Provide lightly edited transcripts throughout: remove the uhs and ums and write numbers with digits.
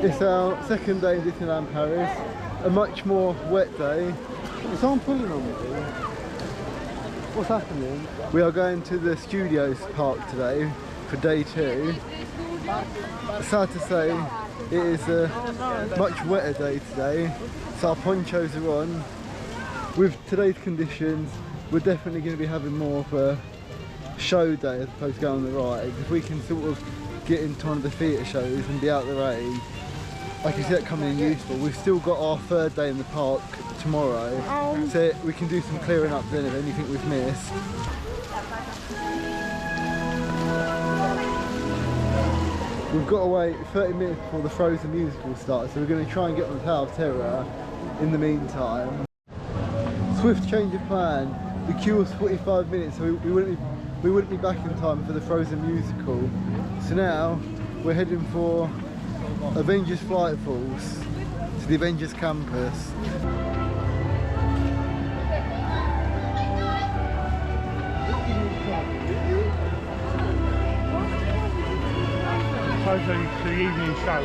It's our second day in Disneyland Paris, a much more wet day. Is someone pulling on me? What's happening? We are going to the Studios park today for day 2. Sad to say, it is a much wetter day today, so our ponchos are on. With today's conditions, we're definitely going to be having more of a show day as opposed to going on the ride. If we can sort of get into one of the theatre shows and be out the rain, I can see that coming in useful. We've still got our 3rd day in the park tomorrow, so we can do some clearing up then of anything we've missed. We've got to wait 30 minutes before the Frozen musical starts, so we're going to try and get on the Tower of Terror in the meantime. Swift change of plan. The queue was 45 minutes, so we wouldn't be back in time for the Frozen musical. So now we're heading for Avengers Flight Falls to the Avengers campus. To the evening show.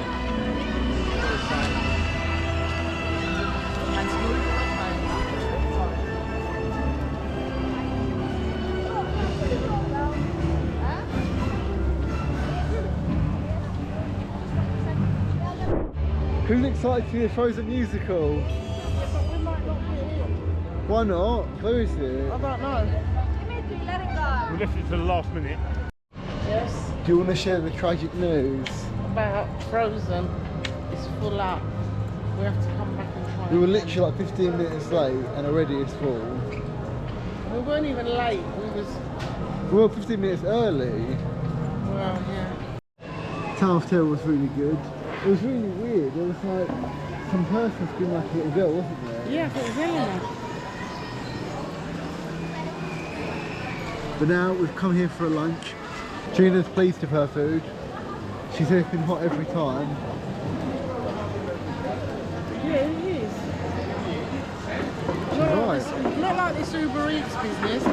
Who's excited to see the Frozen musical? Yeah, but we might not be here. Why not? Where is it? I don't know. Demetri, let it go. We left it to the last minute. Yes. Do you want to share the tragic news? About Frozen. It's full up. We have to come back and try. We were literally like 15 minutes late and already it's full. We weren't even late. We were 15 minutes early. Well, yeah. Tower of Terror was really good. It was really weird. There was like some person screaming like a little girl, wasn't there? Yeah, it was Eleanor. But now we've come here for a lunch. Gina's pleased with her food. She said it's been hot every time. Yeah, it is. Not like this Uber Eats business.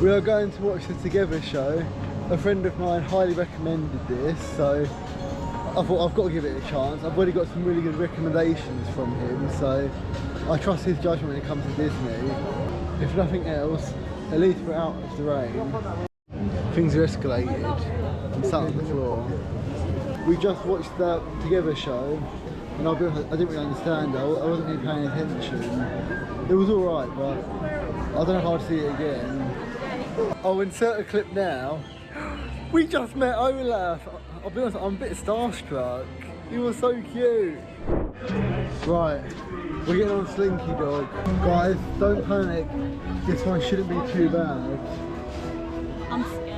We are going to watch the Together show. A friend of mine highly recommended this, so I thought I've got to give it a chance. I've already got some really good recommendations from him, so I trust his judgment when it comes to Disney. If nothing else, at least we're out of the rain. Things are escalated. I'm sat on the floor. We just watched that Together show, and I'll be honest, I didn't really understand it. I wasn't really paying attention. It was alright, but I don't know if I'd see it again. I'll insert a clip now. We just met Olaf. I'll be honest, I'm a bit starstruck. He was so cute. Right, we're getting on Slinky Dog. Guys, don't panic. This one shouldn't be too bad. I'm scared.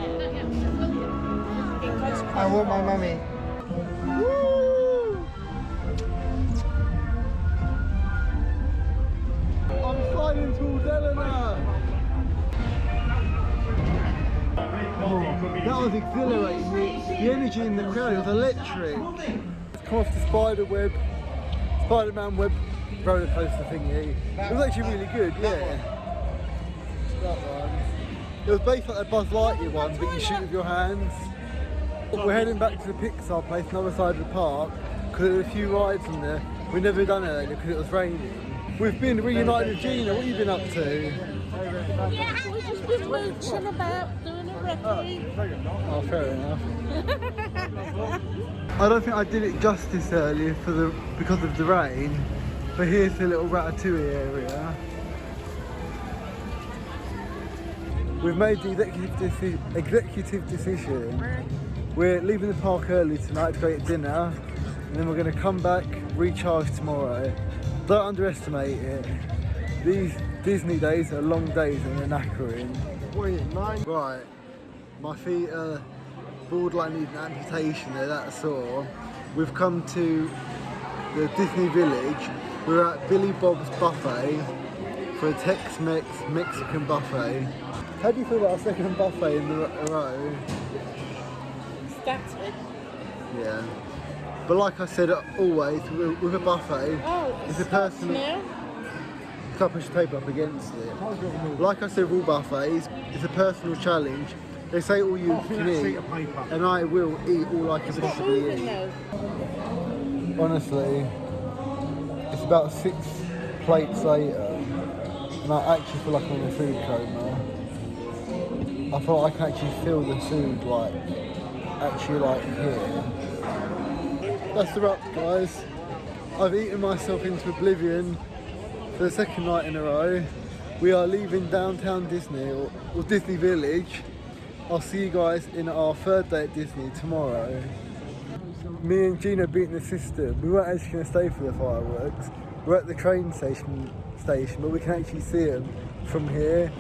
I want my mummy. Woo! I'm sliding towards Eleanor. Oh, that was exhilarating. The energy in the crowd was electric. Come off the Spider-Man web roller coaster thingy. It was actually really good, yeah. That one. It was based like a Buzz Lightyear one, but you shoot with your hands. We're heading back to the Pixar place on the other side of the park because there were a few rides in there. We've never done it earlier because it was raining. We've been reunited with Gina. What have you been up to? Yeah, we've just been mooching about doing a recce. Oh, fair enough. I don't think I did it justice earlier because of the rain, but here's the little Ratatouille area. We've made the executive decision. We're leaving the park early tonight to go eat dinner, and then we're going to come back, recharge tomorrow. Don't underestimate it. These Disney days are long days and they're knackering. Right, my feet are borderline need an amputation, they're that sore. We've come to the Disney Village. We're at Billy Bob's Buffet for a Tex-Mex Mexican buffet. How do you feel about our second buffet in a row? Static. Yeah. But like I said, always, with a buffet, it's a person... Now? I push the table up against it. Like I said with all buffets, it's a personal challenge. They say all you can eat, and I will eat all I can possibly eat. Honestly, it's about 6 plates later, and I actually feel like I'm in a food coma. I feel like I can actually feel the food, like, actually, like, here. That's the wrap, guys. I've eaten myself into oblivion for the 2nd night in a row. We are leaving downtown Disney, or Disney Village. I'll see you guys in our 3rd day at Disney tomorrow. Me and Gina beating the system. We weren't actually going to stay for the fireworks. We're at the train station, but we can actually see them from here.